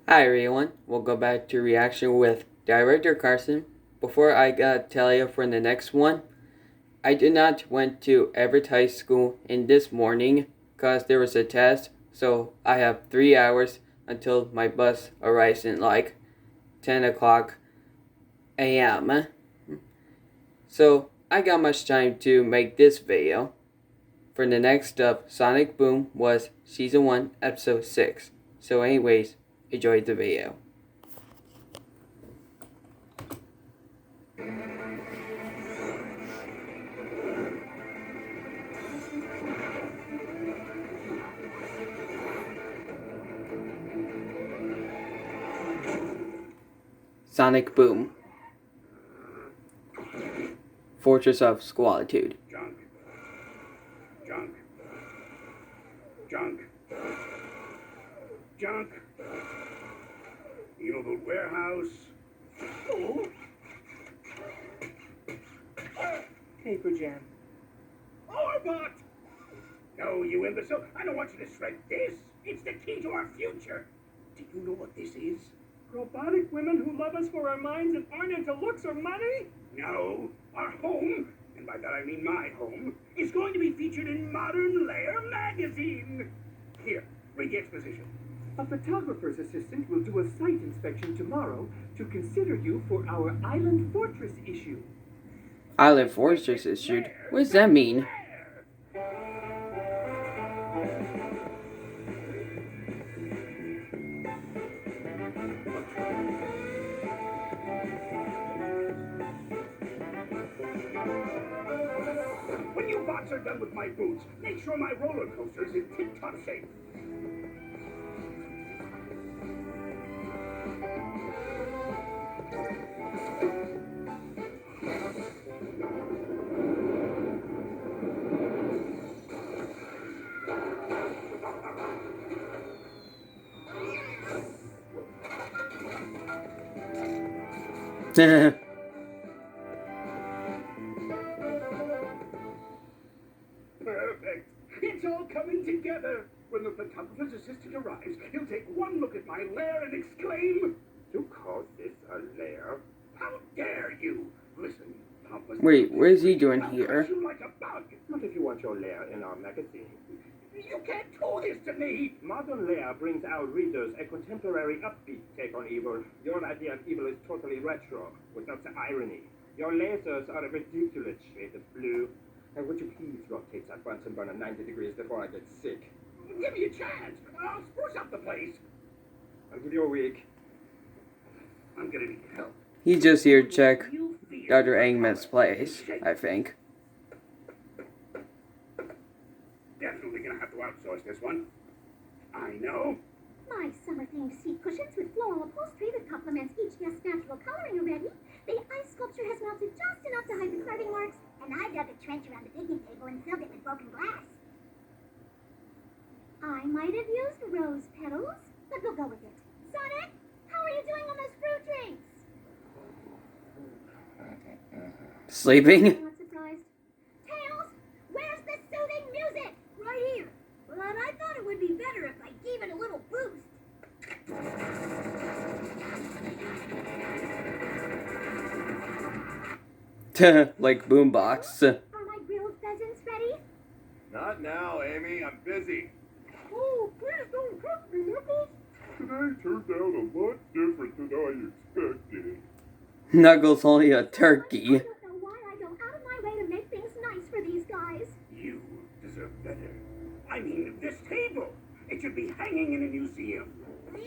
Hi everyone, we'll go back to reaction with director Carson. Before I gotta tell you for the next one, I did not went to advertise school in this morning cause there was a test, so I have 3 hours until my bus arrives in like 10 o'clock a.m. So I got much time to make this video. For the next up, Sonic Boom was season 1 episode 6. So anyways, enjoy the video. Sonic Boom. Fortress of Squalitude. Junk. Junk. Junk. Junk. The old warehouse. Oh. Paper jam. Orbot! No, you imbecile. I don't want you to shred this. It's the key to our future. Do you know what this is? Robotic women who love us for our minds and aren't into looks or money? No. Our home, and by that I mean my home, is going to be featured in Modern Lair magazine. Here, read the exposition. A photographer's assistant will do a site inspection tomorrow to consider you for our Island Fortress issue. Island Fortress issued? What does that mean? When you bots are done with my boots, make sure my roller coaster's in tip-top shape. Perfect. It's all coming together. When the photographer's assistant arrives, he'll take one look at my lair and exclaim, "You call this a lair? How dare you? Listen, Pompous. Wait, what is he doing I'll here? crush you like a bug. Not if you want your lair in our magazine. You can't do this to me. Modern Lair brings our readers a contemporary upbeat take on evil. Your idea of evil is totally retro, with notes of irony. Your lasers are a ridiculous shade of blue. And would you please rotate that Bunsen burner 90 degrees before I get sick? Give me a chance. I'll spruce up the place. I'll give you a week. I'm gonna need help. He's just here to check You feel Dr. Eggman's place, I think. Definitely gonna have to outsource this one. I know. My summer-themed seat cushions with floral upholstery that complements each guest's natural coloring are ready. The ice sculpture has melted just enough to hide the carving marks, and I dug a trench around the picnic table and filled it with broken glass. I might have used rose petals, but we'll go with it. Sonic, how are you doing on those fruit drinks? Sleeping? I'm not surprised. Tails, where's the soothing music? Right here. But I thought it would be better if I gave it a little boost. Like boombox. Are my grilled pheasants ready? Not now, Amy. I'm busy. Oh, please don't cook me, Nipples. Today turned out a lot different than I expected. Knuckles only a turkey. I don't know why I go out of my way to make things nice for these guys. You deserve better. I mean, this table. It should be hanging in a museum. That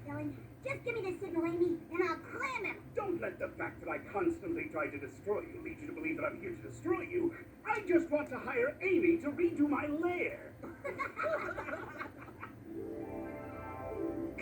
villain. Just give me the signal, Amy, and I'll clam him. Don't let the fact that I constantly try to destroy you lead you to believe that I'm here to destroy you. I just want to hire Amy to redo my lair.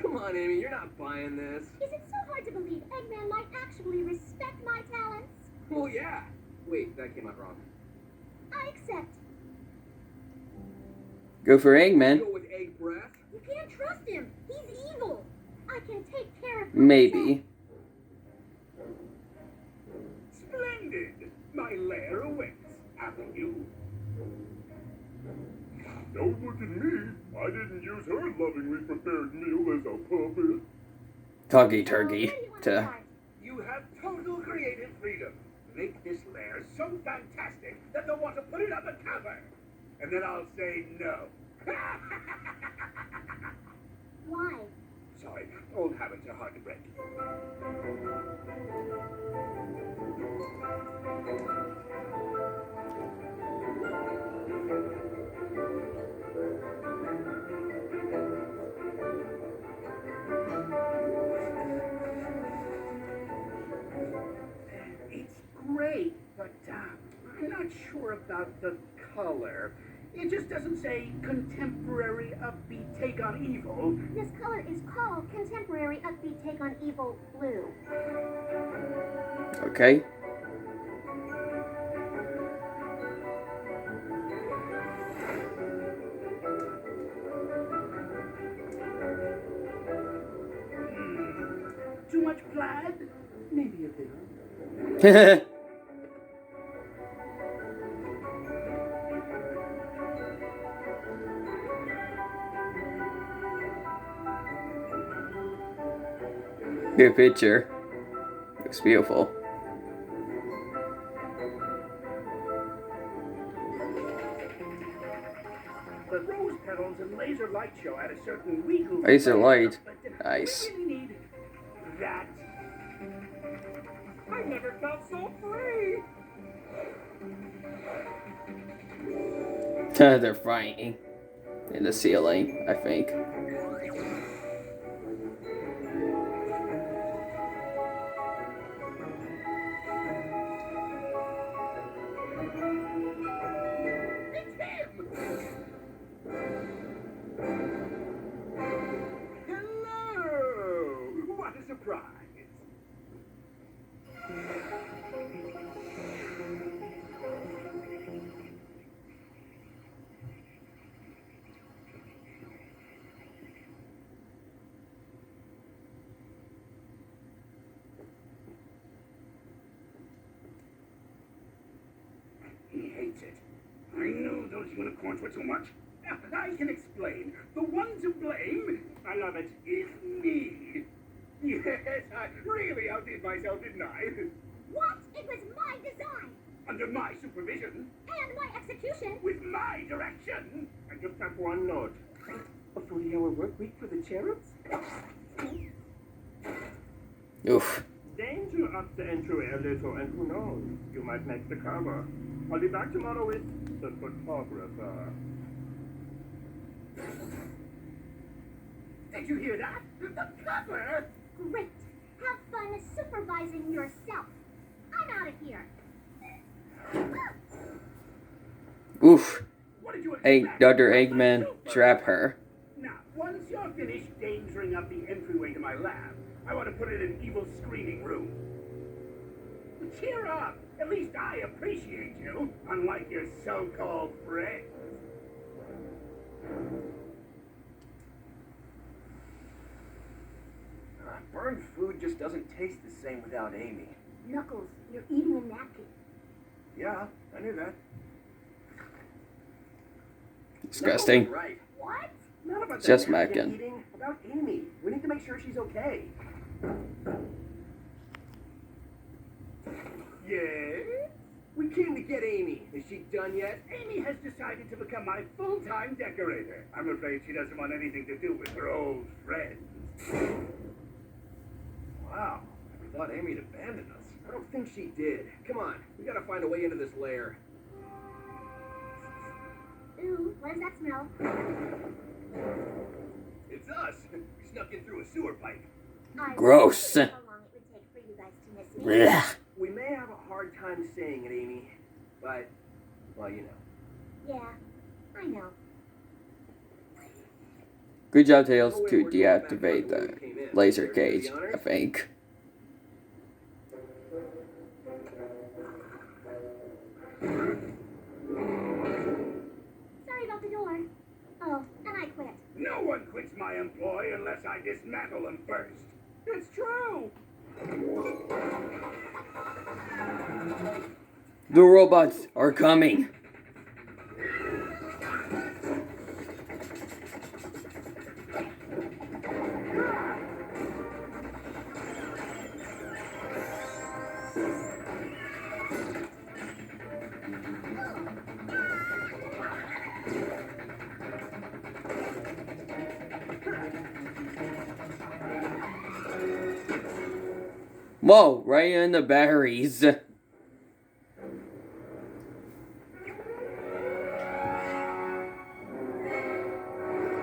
Come on, Amy. You're not buying this. Is it so hard to believe Eggman might actually respect my talents? Well, yeah. Wait, that came out wrong. I accept. Go for Eggman. Go with egg breath. You can't trust him. He's evil. I can take care of myself. Maybe. Splendid. My lair awaits. After you. Don't look at me. I didn't use her lovingly prepared meal as a puppet. Tuggy So, turkey. where do you want to To start? You have total creative freedom. Make this lair so fantastic that they'll want to put it on the cover. And then I'll say no. Why? Sorry, old habits are hard to break. It's great, but I'm not sure about the color. It just doesn't say contemporary upbeat take on evil. This color is called Contemporary Upbeat Take on Evil Blue. okay. Too much plaid? Maybe a little. Good picture. Looks beautiful. The rose petals and laser light show at a certain regal. Laser light. But Nice. we really need that. I never felt so free. They're fighting in the ceiling, I think. It's him. Hello. What a surprise. He hates it. I knew those unicorns were too much. I can explain. The one to blame, I love it, is me. Yes, I really outdid myself, didn't I? What? It was my design! Under my supervision, And my execution! with my direction. I just have one note. A 40-hour work week for the cherubs? Oof. Deign to up the entryway a little, and who knows, you might make the cover. I'll be back tomorrow with the photographer. Did you hear that? The cover? Great! Have fun supervising yourself! I'm out of here! Oof. What did you Hey, expect? Dr. Eggman, trap her. Now, once you're finished dangering up the entryway to my lab, I want to put it in Evil's screening room. Cheer up! At least I appreciate you, unlike your so-called friends. Burned food just doesn't taste the same without Amy. Knuckles, you're eating a napkin. Yeah, I knew that. Disgusting. No, right. What? Not about the Just napkin Mackin. eating, about Amy. We need to make sure she's okay. Yes? We came to get Amy. Is she done yet? Amy has decided to become my full-time decorator. I'm afraid she doesn't want anything to do with her old friends. Wow. I thought Amy'd abandoned us. I don't think she did. Come on, we gotta find a way into this lair. Ooh, what does that smell? It's us. We snuck in through a sewer pipe. I Gross. wonder how long it would take for you guys to miss me. Blech. We may have a hard time saying it, Amy, but, well, you know. Yeah, I know. Good job, Tails, Oh, wait, to we're going back deactivate where the we came in. laser There, do cage, the honors? I think. Sorry about the door. Oh, and I quit. No one quits my employ unless I dismantle them first. It's true. The robots are coming. Whoa, right in the batteries.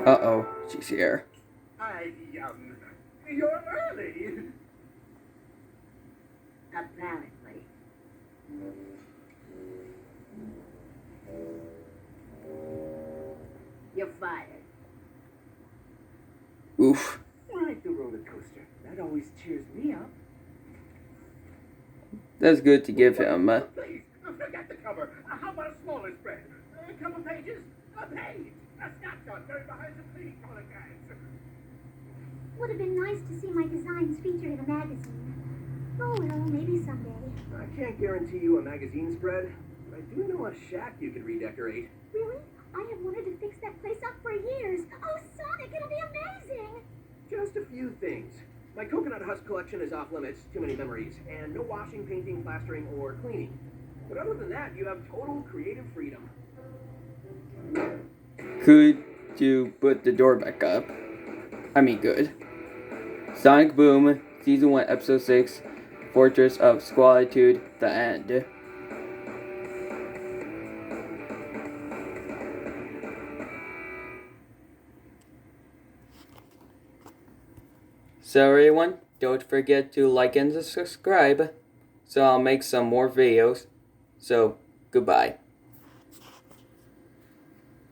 Uh-oh, she's here. You're early. Apparently. You're fired. Oof. Ride the roller coaster. That always cheers me up. That's good to give him. Please, forget the cover. How about a smaller spread? A couple pages? A page? A snapshot buried behind some cleaning color gags. Would have been nice to see my designs featured in a magazine. Oh well, maybe someday. I can't guarantee you a magazine spread, but I do know a shack you could redecorate. Really? I have wanted to fix that place up for years. Oh, Sonic, it'll be amazing! Just a few things. My coconut husk collection is off limits, too many memories, and no washing, painting, plastering, or cleaning. But other than that, you have total creative freedom. Could you put the door back up? I mean, good. Sonic Boom, Season 1, Episode 6, Fortress of Squalitude, the end. So everyone, don't forget to like and subscribe, so I'll make some more videos. So, goodbye.